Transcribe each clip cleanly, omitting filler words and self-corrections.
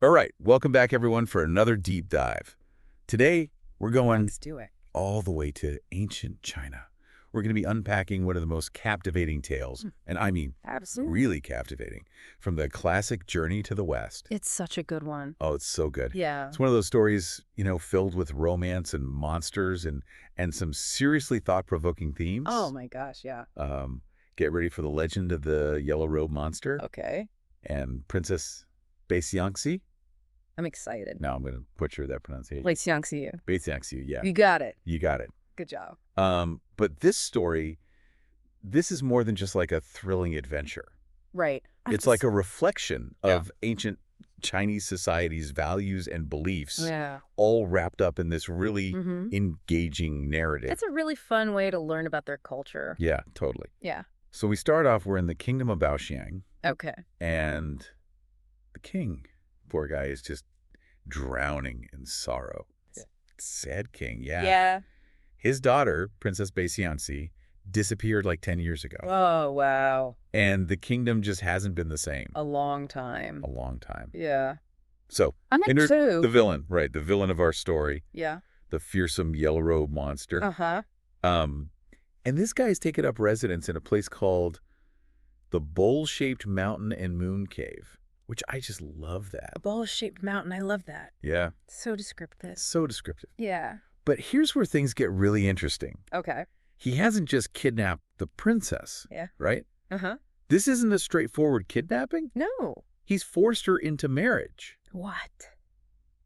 All right, welcome back, everyone, for another deep dive. Today, we're going Let's do it. all the way to ancient China. We're going to be unpacking one of the most captivating tales, and I mean Absolutely. really captivating, from the classic Journey to the West. It's such a good one. Oh, it's so good. Yeah. It's one of those stories, filled with romance and monsters and some seriously thought-provoking themes. Oh my gosh, yeah. Get ready for the legend of the Yellow Robe Monster Okay. and Princess Baixiangxi. I'm excited. No, I'm going to butcher that pronunciation. Like Xiangxi. Baixiangxi, yeah. You got it. You got it. Good job. But this story, this is more than just like a thrilling adventure. Right. It's like a reflection Yeah. of ancient Chinese society's values and beliefs, Yeah. all wrapped up in this really Mm-hmm. engaging narrative. It's a really fun way to learn about their culture. Yeah, totally. Yeah. So we start off, we're in the kingdom of Baoxiang, Okay. and the king, poor guy, is just drowning in sorrow. Yeah. Sad king, yeah. Yeah. His daughter, Princess Baixiangxi, disappeared like 10 years ago. Oh, wow. And the kingdom just hasn't been the same A long time. a long time. Yeah. So, I'm like enter two. the villain, right? The villain of our story, Yeah. the fearsome yellow robe monster. Uh-huh. And this guy's taken up residence in a place called the Bowl-Shaped Mountain and Moon Cave, which I just love that. A bowl-shaped mountain. I love that. Yeah, So descriptive. so descriptive. Yeah. But here's where things get really interesting. Okay. He hasn't just kidnapped the princess, Yeah. right? Uh-huh. This isn't a straightforward kidnapping. No. He's forced her into marriage. What?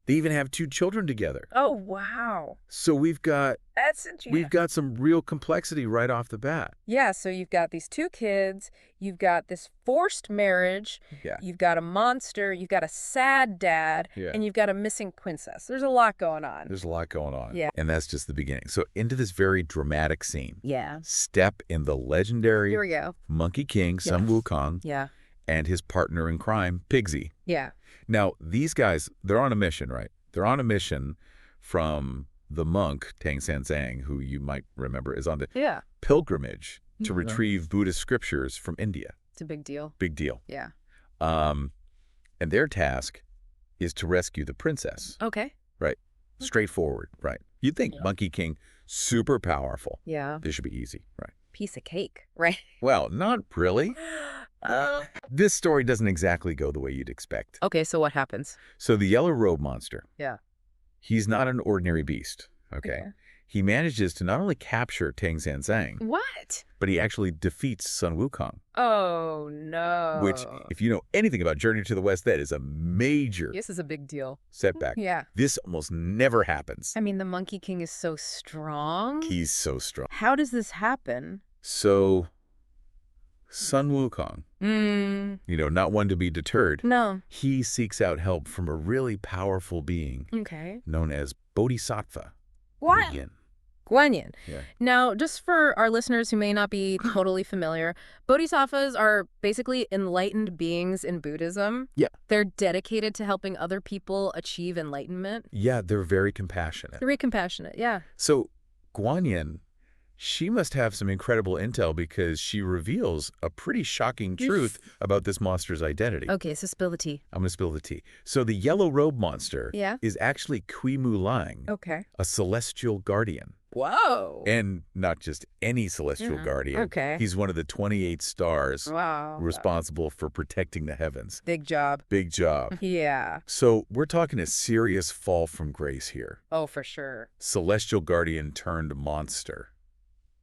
They even have 2 children together. Oh, wow. So we've got That's interesting. some real complexity right off the bat. Yeah, so you've got these 2 kids, you've got this forced marriage, Yeah. you've got a monster, you've got a sad dad, Yeah. and you've got a missing princess. There's a lot going on. There's a lot going on. Yeah. And that's just the beginning. So into this very dramatic scene. Yeah. Step in the legendary Here we go. Monkey King, Sun Yeah. Wukong, Yeah. and his partner in crime, Pigsy. Yeah. Now, these guys, they're on a mission, right? They're on a mission from the monk, Tang Sanzang, who you might remember is on the Yeah. pilgrimage to Mhm. retrieve Buddhist scriptures from India. It's a big deal. Big deal. Yeah. And their task is to rescue the princess. Okay. Right. Straightforward, right? You'd think Yeah. Monkey King, super powerful. Yeah. This should be easy, right? Piece of cake, right? Well, not really. Oh. This story doesn't exactly go the way you'd expect. Okay, so what happens? So the yellow robe monster, Yeah. he's not an ordinary beast, okay? He manages to not only capture Tang Sanzang, What? but he actually defeats Sun Wukong, Oh, no. which, if you know anything about Journey to the West, that is a major This is a big deal. setback. Yeah. This almost never happens. I mean, the Monkey King is so strong. He's so strong. How does this happen? So, Sun Wukong, not one to be deterred, No. he seeks out help from a really powerful being Okay. known as Bodhisattva. What? Yin. Guan Yin. Yeah. Now, just for our listeners who may not be totally familiar, bodhisattvas are basically enlightened beings in Buddhism. Yeah. They're dedicated to helping other people achieve enlightenment. Yeah, they're very compassionate. They're very compassionate, yeah. So, Guan Yin, she must have some incredible intel because she reveals a pretty shocking truth about this monster's identity. Okay, so spill the tea. I'm going to spill the tea. So the yellow robe monster Yeah. is actually Kui Mu Lang, Okay. a celestial guardian. Whoa. And not just any celestial Yeah. guardian. Okay. He's one of the 28 stars Wow. responsible for protecting the heavens. Big job. Big job. Yeah. So we're talking a serious fall from grace here. Oh, for sure. Celestial guardian turned monster.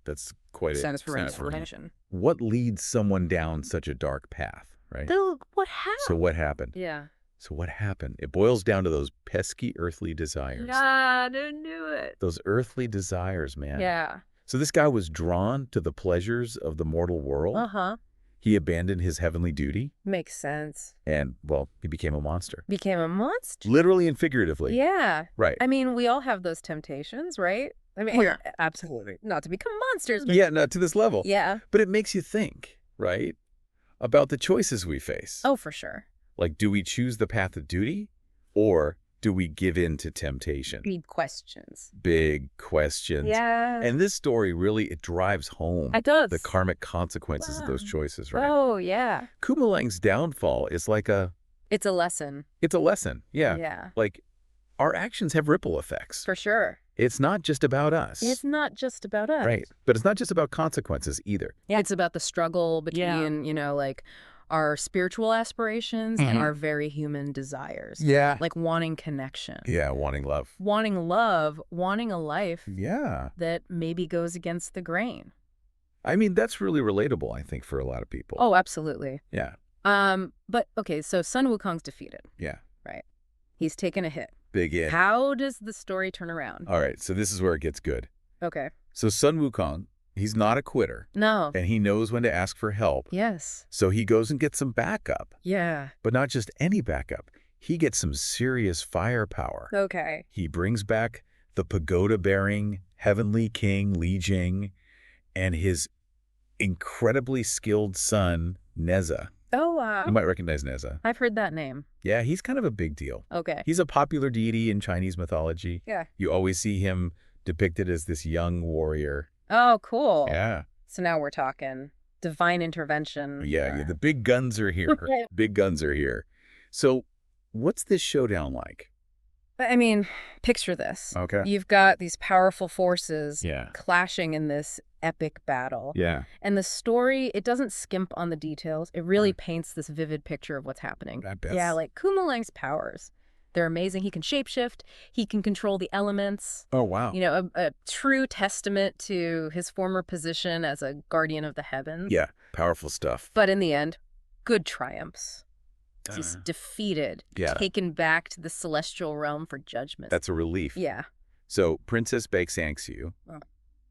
That's quite a Stands for stands information. What leads someone down such a dark path, right? What happened? So what happened? Yeah. So what happened? It boils down to those pesky earthly desires. I didn't do it. Those earthly desires, man. Yeah. So this guy was drawn to the pleasures of the mortal world. Uh-huh. He abandoned his heavenly duty Makes sense. and, well, he became a monster. Became a monster. Literally and figuratively. Yeah. Right. I mean, we all have those temptations, right? I mean, absolutely. Not to become monsters. But Yeah, not to this level. yeah. But it makes you think, right, about the choices we face. Oh, for sure. Like, do we choose the path of duty or do we give in to temptation? Big questions. Big questions. Yeah. And this story really, it drives home It does. the karmic consequences of those choices, right? Oh, yeah. Kumalang's downfall is like a It's a lesson. It's a lesson. Yeah. Yeah, Like, our actions have ripple effects. for sure. It's not just about us. It's not just about us. Right. But it's not just about consequences either. Yeah. It's about the struggle between, like our spiritual aspirations and our very human desires. Yeah. Like wanting connection, Yeah, wanting love. wanting love, wanting a life Yeah. that maybe goes against the grain. I mean, that's really relatable, I think, for a lot of people. Oh, absolutely. Yeah. But okay, so Sun Wukong's defeated. Yeah. Right. He's taken a hit. Big hit. How does the story turn around? All right, so this is where it gets good. Okay. So Sun Wukong, he's not a quitter, No. and he knows when to ask for help. Yes. So he goes and gets some backup, Yeah. but not just any backup. He gets some serious firepower. Okay. He brings back the pagoda-bearing heavenly king Li Jing and his incredibly skilled son, Neza. Oh, wow. You might recognize Neza. I've heard that name. Yeah, he's kind of a big deal. Okay. He's a popular deity in Chinese mythology. Yeah. You always see him depicted as this young warrior. Oh, cool. Yeah. So now we're talking divine intervention. Yeah, the big guns are here. Big guns are here. So what's this showdown like? I mean, picture this. Okay. You've got these powerful forces Yeah. clashing in this epic battle. Yeah. And the story, it doesn't skimp on the details. It really paints this vivid picture of what's happening. I bet. Yeah, like Kuma Lang's powers. They're amazing. He can shapeshift. He can control the elements. Oh, wow. You know, a true testament to his former position as a guardian of the heavens. Yeah. Powerful stuff. But in the end, good triumphs. He's Uh, defeated, yeah. taken back to the celestial realm for judgment. That's a relief. Yeah. So Princess Baeksangsue Oh.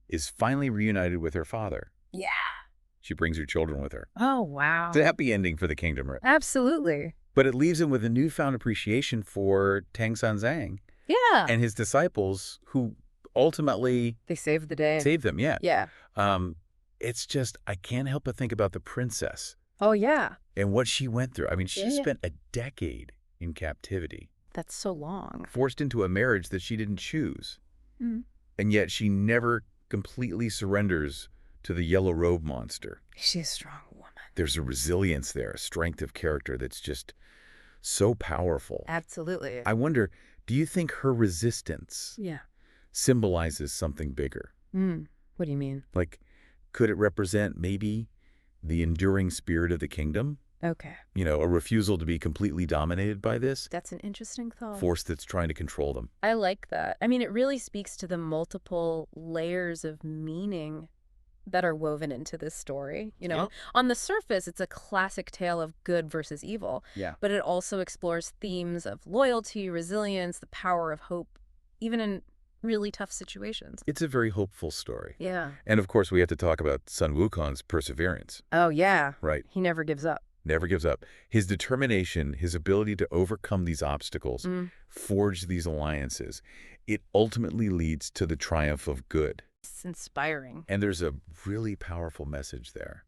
is finally reunited with her father. Yeah. She brings her children with her. Oh, wow. It's a happy ending for the kingdom, right? Absolutely. But it leaves him with a newfound appreciation for Tang Sanzang Yeah. and his disciples who ultimately They saved the day. saved them. Yeah. Yeah. It's just, I can't help but think about the princess Oh, yeah. and what she went through. I mean, she Yeah. spent a decade in captivity, That's so long. forced into a marriage that she didn't choose. Mm. And yet she never completely surrenders to the yellow robe monster. She's a strong woman. There's a resilience there, a strength of character that's just so powerful. Absolutely. I wonder, do you think her resistance Yeah. symbolizes something bigger? What do you mean? Like, could it represent maybe the enduring spirit of the kingdom? Okay. You know, a refusal to be completely dominated by this That's an interesting thought. force that's trying to control them. I like that. I mean, it really speaks to the multiple layers of meaning that are woven into this story. You know, Yep. on the surface, it's a classic tale of good versus evil, Yeah. but it also explores themes of loyalty, resilience, the power of hope, even in really tough situations. It's a very hopeful story. Yeah. And of course, we have to talk about Sun Wukong's perseverance, Oh, yeah. right? He never gives up. Never gives up. His determination, his ability to overcome these obstacles, forge these alliances, it ultimately leads to the triumph of good. It's inspiring. And there's a really powerful message there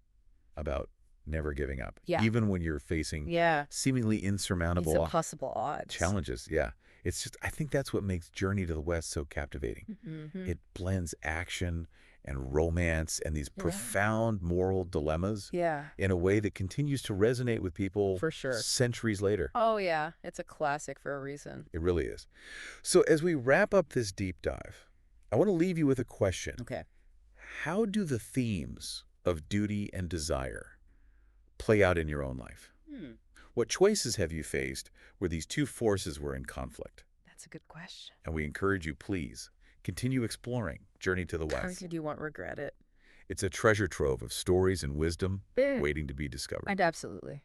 about never giving up. Yeah. Even when you're facing Yeah. seemingly These insurmountable impossible odds. challenges. Yeah. It's just, I think that's what makes Journey to the West so captivating. Mhm. It blends action and romance and these Yeah. profound moral dilemmas Yeah. in a way that continues to resonate with people For sure. centuries later. Oh, yeah. It's a classic for a reason. It really is. So as we wrap up this deep dive, I want to leave you with a question. Okay. How do the themes of duty and desire play out in your own life? What choices have you faced where these two forces were in conflict? That's a good question. And we encourage you, please, continue exploring Journey to the Or West. did you won't regret it? It's a treasure trove of stories and wisdom Yeah. waiting to be discovered. I'd absolutely.